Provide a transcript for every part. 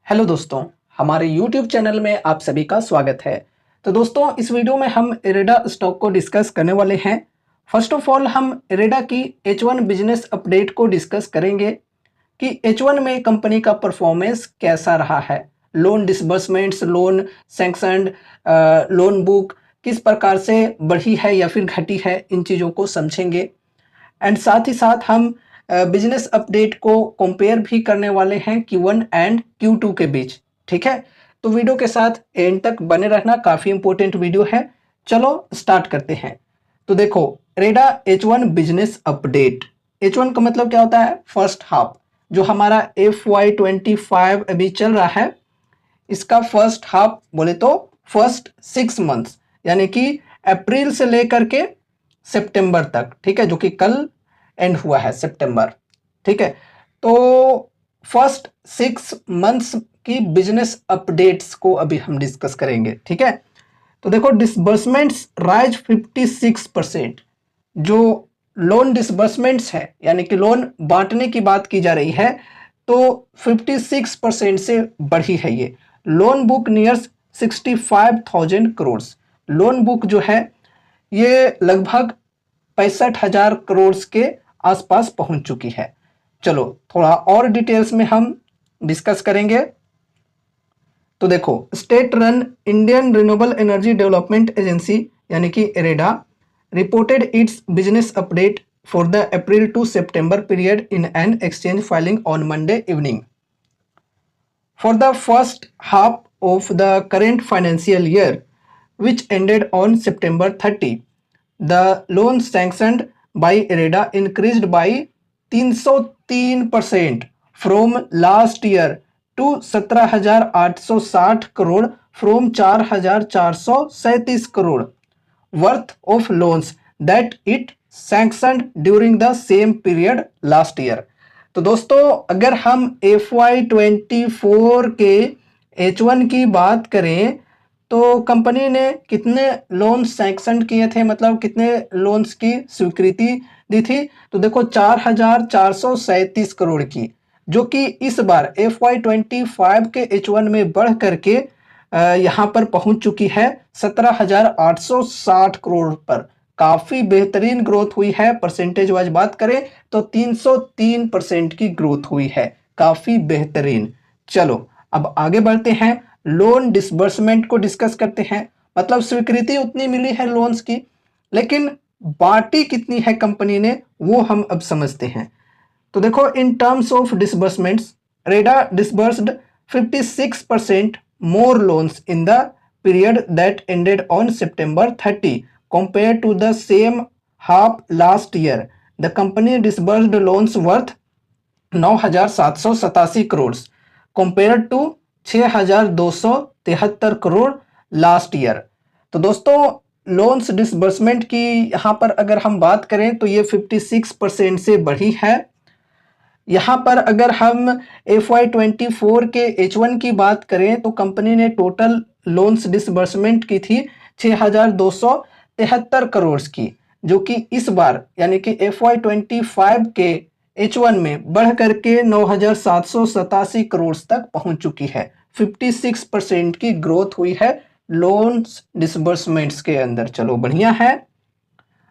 Hello दोस्तों, हमारे YouTube channel में आप सभी का स्वागत है। तो दोस्तों, इस वीडियो में हम इरेडा स्टॉक को डिस्कस करने वाले हैं। फर्स्ट ऑफ ऑल हम इरेडा की H1 बिजनेस अपडेट को डिस्कस करेंगे कि H1 में कंपनी का परफॉर्मेंस कैसा रहा है। Loan disbursements, loan sanctioned, loan book किस प्रकार से बढ़ी है या फिर घटी है, इन चीज़ों को समझेंगे। एंड साथ ही साथ हम बिजनेस अपडेट को कंपेयर भी करने वाले हैं Q1 एंड Q2 के बीच। ठीक है, तो वीडियो के साथ एंड तक बने रहना, काफ़ी इंपॉर्टेंट वीडियो है। चलो स्टार्ट करते हैं। तो देखो, रेडा H1 बिजनेस अपडेट। H1 का मतलब क्या होता है? First half. जो हमारा FY25 अभी चल रहा है, इसका फर्स्ट हाफ बोले तो फर्स्ट 6 मंथ्स, यानी कि अप्रैल से लेकर के सितंबर तक। ठीक है, जो कि कल एंड हुआ है सितंबर। ठीक है, तो फर्स्ट 6 मंथ्स की बिजनेस अपडेट्स को अभी हम डिस्कस करेंगे। ठीक है, तो देखो, डिसबर्समेंट्स राइज 56%। जो लोन डिसबर्समेंट्स है, यानी कि लोन बांटने की बात की जा रही है, तो 56% से बढ़ी है ये। Loan book nears 65,000 crore. Loan book जो है ये लगभग 65,000 करोड़ के आसपास पहुंच चुकी है। चलो थोड़ा और डिटेल्स में हम डिस्कस करेंगे। तो देखो, state run Indian renewable energy development agency यानी कि IREDA reported its business update for the April to September period in an exchange filing on Monday evening. For the first half of the current financial year, which ended on September 30, the loans sanctioned by IREDA increased by 303% from last year to 17,860 crore from 4,437 crore worth of loans that it sanctioned during the same period last year। तो दोस्तों, अगर हम FY24 के H1 की बात करें तो company ने कितने लोन सैंक्शन किए थे, मतलब कितने लोन्स की स्वीकृति दी थी? तो देखो, 4,437 करोड़ की, जो कि इस बार FY25 के H1 में बढ़ करके यहाँ पर पहुंच चुकी है 17,860 करोड़ पर। काफी बेहतरीन ग्रोथ हुई है। परसेंटेज वाइज बात करें तो 303% की ग्रोथ हुई है, काफी बेहतरीन। चलो अब आगे बढ़ते हैं, लोन डिसबर्समेंट को डिस्कस करते हैं। मतलब स्वीकृति उतनी मिली है लोन्स की, लेकिन बांटी कितनी है कंपनी ने, वो हम अब समझते हैं। तो देखो, इन टर्म्स ऑफ डिसबर्समेंट्स, रेडा disbursed 56% more loans in the period that ended on September 30 compared to the same half last year. The company disbursed loans worth 9,787 crore compared to 6,273 crore last year. तो दोस्तों, लोन्स डिसबर्समेंट की यहाँ पर अगर हम बात करें तो ये 56% से बढ़ी है। यहाँ पर अगर हम FY24 के H1 की बात करें तो कंपनी ने टोटल लोन्स डिसबर्समेंट की थी 6,273 करोड़ की, जो कि इस बार यानी कि FY25 के H1 में बढ़ करके 9,787 करोड़ तक पहुंच चुकी है। 56% की ग्रोथ हुई है लोन्स डिसबर्समेंट्स के अंदर। चलो बढ़िया है,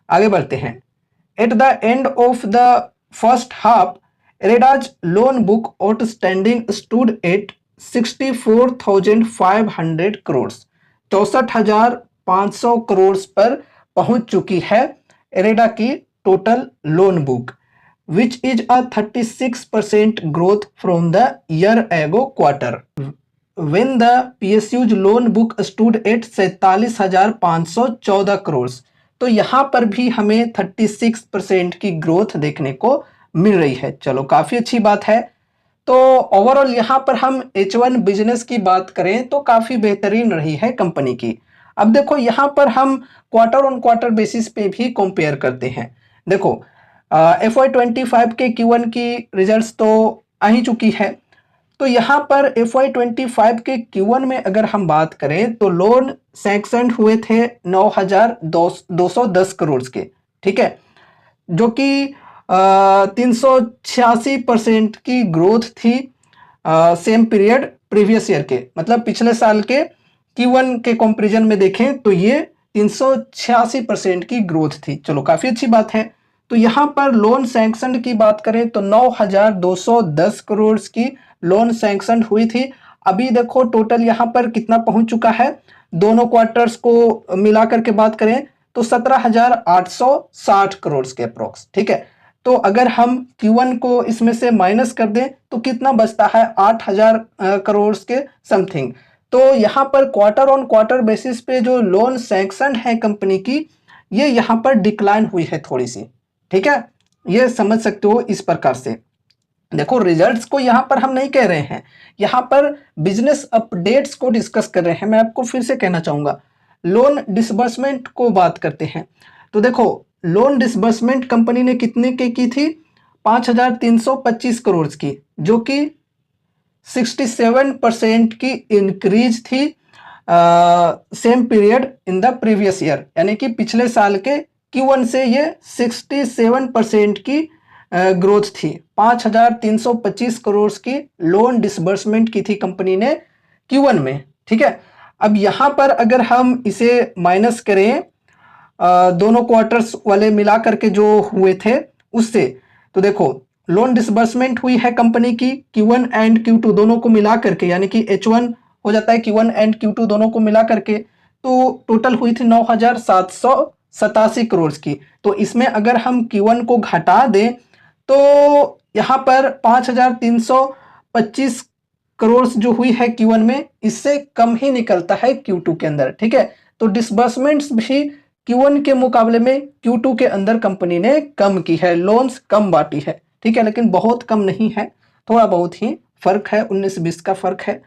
आगे बढ़ते हैं। At the end of the first half, IREDA's loan book outstanding stood at 64,500 crore, 64,500 crore पर पहुंच चुकी है IREDA की total loan book, which is a 36% growth from the year ago quarter, when the PSU's loan book stood at 47,514 crore. तो यहाँ पर भी हमें 36% की ग्रोथ देखने को मिल रही है। चलो काफी अच्छी बात है। तो ओवरऑल यहाँ पर हम H1 बिजनेस की बात करें तो काफी बेहतरीन रही है कंपनी की। अब देखो, यहाँ पर हम क्वार्टर ऑन क्वार्टर बेसिस पे भी कंपेयर करते हैं। देखो, FY25 के Q1 की रिजल्ट्स तो आ ही चुकी है। तो यहाँ पर FY25 के Q1 में अगर हम बात करें तो लोन सैंक्शन हुए थे 9,210 करोड़ के। ठीक है, जो कि 386% की ग्रोथ थी सेम पीरियड प्रीवियस ईयर के, मतलब पिछले साल के Q1 के कंपैरिजन में देखें तो ये 386% की ग्रोथ थी। चलो काफी अच्छी बात है। तो यहाँ पर लोन सैंक्शन की बात करें तो 9,210 करोड़ की लोन सैंक्शन हुई थी। अभी देखो टोटल यहाँ पर कितना पहुंच चुका है, दोनों क्वार्टर्स को मिलाकर के बात करें तो 17,860 करोड़ के अप्रोक्स। ठीक है, तो अगर हम Q1 को इसमें से माइनस कर दें तो कितना बचता है, 8,000 करोड़ के समथिंग। तो यहाँ पर क्वार्टर ऑन क्वार्टर बेसिस पे जो लोन सैंक्शन है कंपनी की, ये यहाँ पर डिक्लाइन हुई है थोड़ी सी। ठीक है, ये समझ सकते हो इस प्रकार से। देखो रिजल्ट्स को यहाँ पर हम नहीं कह रहे हैं, यहाँ पर बिजनेस अपडेट्स को डिस्कस कर रहे हैं। मैं आपको फिर से कहना चाहूंगा, लोन डिसबर्समेंट को बात करते हैं। तो देखो लोन डिसबर्समेंट कंपनी ने कितने की थी, 5,325 करोड़ की, जो कि 67% की इंक्रीज थी same period in the previous year. यानी कि पिछले साल के Q1 से ये 67% की ग्रोथ थी। 5,325 करोड़ की लोन डिसबर्समेंट की थी कंपनी ने Q1 में। ठीक है, अब यहाँ पर अगर हम इसे माइनस करें दोनों क्वार्टर्स वाले मिला करके जो हुए थे उससे, तो देखो लोन डिसबर्समेंट हुई है कंपनी की Q1 एंड Q2 दोनों को मिला करके, यानी कि H1 हो जाता है Q1 एंड Q2 दोनों को मिला करके, तो टोटल हुई थी 9,787 करोड़ की। तो इसमें अगर हम Q1 को घटा दें तो यहाँ पर 5,325 करोड़ जो हुई है Q1 में, इससे कम ही निकलता है Q2 के अंदर। ठीक है, तो डिसबर्समेंट्स भी Q1 के मुकाबले में Q2 के अंदर कंपनी ने कम की है, लोन्स कम बांटी है। ठीक है, लेकिन बहुत कम नहीं है, थोड़ा बहुत ही फर्क है, 19-20 का फर्क है।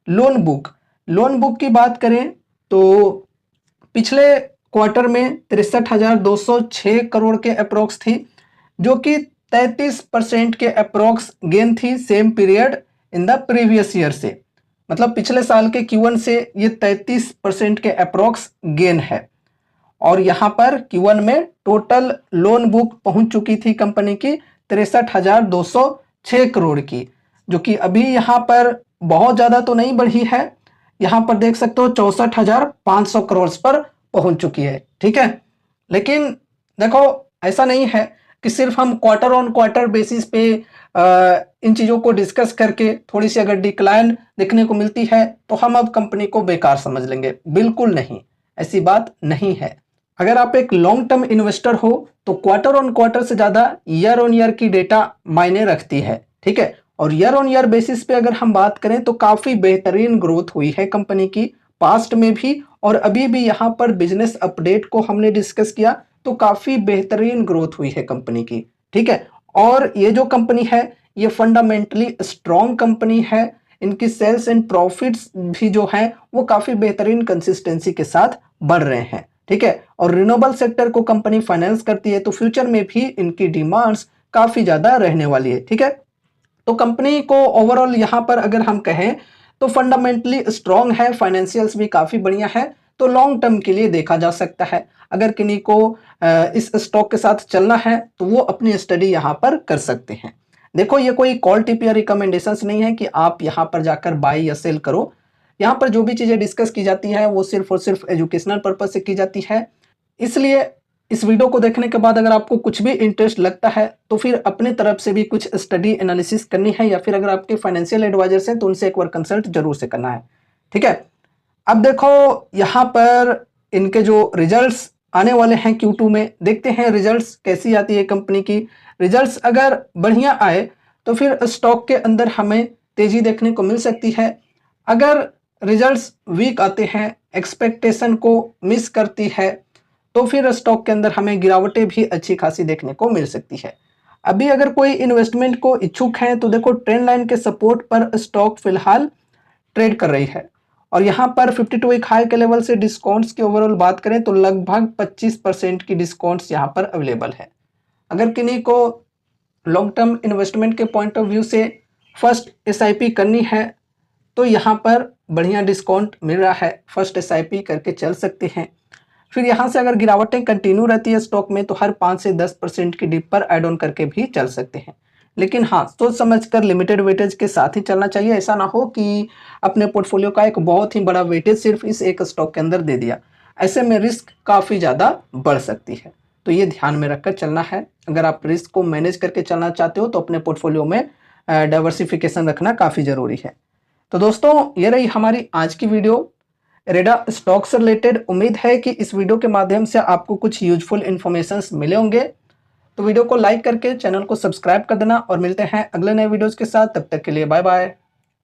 लोन बुक की बात करें तो पिछले क्वार्टर में 63,206 करोड़ के अप्रोक्स थी, जो कि 33% के अप्रोक्स गेन थी same period in the previous year से। मतलब पिछले साल के Q1 से ये 33% के अप्रोक्स गेन है। और यहाँ पर Q1 में टोटल लोन बुक पहुंच चुकी थी कंपनी की 63,206 करोड़ की, जो कि अभी यहाँ पर बहुत ज़्यादा तो नहीं बढ़ी है। यहाँ पर देख सकते हो 64,500 करोड़ पर पहुंच चुकी है। ठीक है, लेकिन देखो ऐसा नहीं है कि सिर्फ हम क्वार्टर ऑन क्वार्टर बेसिस पे इन चीज़ों को डिस्कस करके थोड़ी सी अगर डिक्लाइन देखने को मिलती है तो हम अब कंपनी को बेकार समझ लेंगे। बिल्कुल नहीं, ऐसी बात नहीं है। अगर आप एक लॉन्ग टर्म इन्वेस्टर हो तो क्वार्टर ऑन क्वार्टर से ज़्यादा ईयर ऑन ईयर की डेटा मायने रखती है। ठीक है, और ईयर ऑन ईयर बेसिस पे अगर हम बात करें तो काफ़ी बेहतरीन ग्रोथ हुई है कंपनी की पास्ट में भी, और अभी भी यहाँ पर बिजनेस अपडेट को हमने डिस्कस किया तो काफ़ी बेहतरीन ग्रोथ हुई है कंपनी की। ठीक है, और ये जो कंपनी है ये फंडामेंटली स्ट्रॉन्ग कंपनी है, इनकी सेल्स एंड प्रॉफिट्स भी जो हैं वो काफ़ी बेहतरीन कंसिस्टेंसी के साथ बढ़ रहे हैं। ठीक है, और रिन्यूएबल सेक्टर को कंपनी फाइनेंस करती है, तो फ्यूचर में भी इनकी डिमांड्स काफ़ी ज़्यादा रहने वाली है। ठीक है, तो कंपनी को ओवरऑल यहाँ पर अगर हम कहें तो फंडामेंटली स्ट्रॉन्ग है, फाइनेंशियल्स भी काफ़ी बढ़िया है, तो लॉन्ग टर्म के लिए देखा जा सकता है। अगर किन्हीं को इस स्टॉक के साथ चलना है तो वो अपनी स्टडी यहाँ पर कर सकते हैं। देखो ये कोई कॉल टिप या रिकमेंडेशंस नहीं है कि आप यहाँ पर जाकर बाय या सेल करो। यहाँ पर जो भी चीज़ें डिस्कस की जाती हैं वो सिर्फ और सिर्फ एजुकेशनल पर्पज से की जाती है। इसलिए इस वीडियो को देखने के बाद अगर आपको कुछ भी इंटरेस्ट लगता है तो फिर अपने तरफ से भी कुछ स्टडी एनालिसिस करनी है, या फिर अगर आपके फाइनेंशियल एडवाइजर्स हैं तो उनसे एक बार कंसल्ट जरूर से करना है। ठीक है, अब देखो यहाँ पर इनके जो रिजल्ट्स आने वाले हैं Q2 में, देखते हैं रिजल्ट्स कैसी आती है कंपनी की। रिजल्ट्स अगर बढ़िया आए तो फिर स्टॉक के अंदर हमें तेजी देखने को मिल सकती है। अगर रिजल्ट्स वीक आते हैं, एक्सपेक्टेशन को मिस करती है, तो फिर स्टॉक के अंदर हमें गिरावटें भी अच्छी खासी देखने को मिल सकती है। अभी अगर कोई इन्वेस्टमेंट को इच्छुक है तो देखो ट्रेंड लाइन के सपोर्ट पर स्टॉक फिलहाल ट्रेड कर रही है, और यहाँ पर 52 वीक हाई के लेवल से डिस्काउंट्स की ओवरऑल बात करें तो लगभग 25% की डिस्काउंट्स यहाँ पर अवेलेबल है। अगर किन्हीं को लॉन्ग टर्म इन्वेस्टमेंट के पॉइंट ऑफ व्यू से फर्स्ट SIP करनी है तो यहाँ पर बढ़िया डिस्काउंट मिल रहा है, फर्स्ट SIP करके चल सकते हैं। फिर यहाँ से अगर गिरावटें कंटिन्यू रहती है स्टॉक में तो हर 5 से 10% की डिप पर ऐड ऑन करके भी चल सकते हैं। लेकिन हाँ, सोच समझकर लिमिटेड वेटेज के साथ ही चलना चाहिए। ऐसा ना हो कि अपने पोर्टफोलियो का एक बहुत ही बड़ा वेटेज सिर्फ इस एक स्टॉक के अंदर दे दिया। ऐसे में रिस्क काफ़ी ज़्यादा बढ़ सकती है। तो ये ध्यान में रखकर चलना है। अगर आप रिस्क को मैनेज करके चलना चाहते हो तो अपने पोर्टफोलियो में डाइवर्सिफिकेशन रखना काफ़ी ज़रूरी है। तो दोस्तों, ये रही हमारी आज की वीडियो इरेडा स्टॉक से रिलेटेड। उम्मीद है कि इस वीडियो के माध्यम से आपको कुछ यूजफुल इन्फॉर्मेशंस मिले होंगे। तो वीडियो को लाइक करके चैनल को सब्सक्राइब कर देना और मिलते हैं अगले नए वीडियोस के साथ। तब तक के लिए बाय बाय।